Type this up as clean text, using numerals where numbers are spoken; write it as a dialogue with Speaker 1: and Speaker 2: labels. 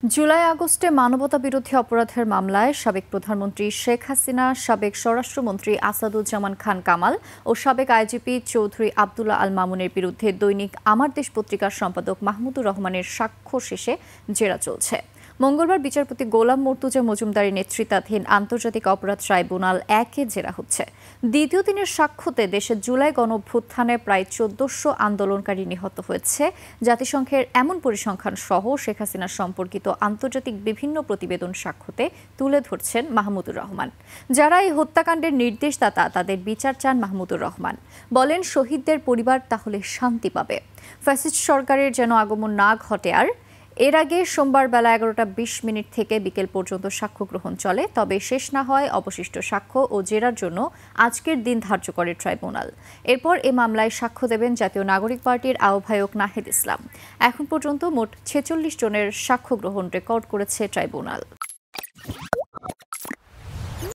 Speaker 1: জুলাই আগস্টে মানবতাবিরোধী অপরাধের মামলায় সাবেক প্রধানমন্ত্রী শেখ হাসিনা, সাবেক স্বরাষ্ট্রমন্ত্রী আসাদুজ্জামান খান কামাল ও সাবেক আইজিপি চৌধুরী আবদুল্লাহ আল মামুনের বিরুদ্ধে দৈনিক আমার দেশ পত্রিকার সম্পাদক মাহমুদুর রহমানের সাক্ষ্য শেষে জেরা চলছে। মঙ্গলবার বিচারপতি গোলাম মর্তুজা মজুমদারের নেতৃত্বাধীন আন্তর্জাতিক অপরাধ ট্রাইব্যুনাল ১-এ জেরা হচ্ছে। দ্বিতীয় দিনের সাক্ষ্যতে দেশের জুলাই গণঅভ্যুত্থানে প্রায় ১৪০০ আন্দোলনকারী নিহত হয়েছে। জাতিসংঘের এমন পরিসংখ্যান সহ শেখ হাসিনা সম্পর্কিত আন্তর্জাতিক বিভিন্ন প্রতিবেদন সাক্ষ্যতে তুলে ধরছেন মাহমুদুর রহমান। যারা এই হত্যাকাণ্ডের নির্দেশদাতা তাদের বিচার চান মাহমুদুর রহমান। বলেন, শহীদদের পরিবার তাহলে শান্তি পাবে। ফ্যাসিস্ট সরকারের যেন আগমন না ঘটে। আর এর আগে সোমবার বেলা ১১টা ২০ থেকে বিকেল পর্যন্ত সাক্ষ্য গ্রহণ চলে। তবে শেষ না হয় অবশিষ্ট সাক্ষ্য ও জেরার জন্য আজকের দিন ধার্য করে ট্রাইব্যুনাল। এরপর এ মামলায় সাক্ষ্য দেবেন জাতীয় নাগরিক পার্টির আহ্বায়ক নাহিদ ইসলাম। এখন পর্যন্ত মোট ৪৬ জনের সাক্ষ্য গ্রহণ রেকর্ড করেছে ট্রাইব্যুনাল।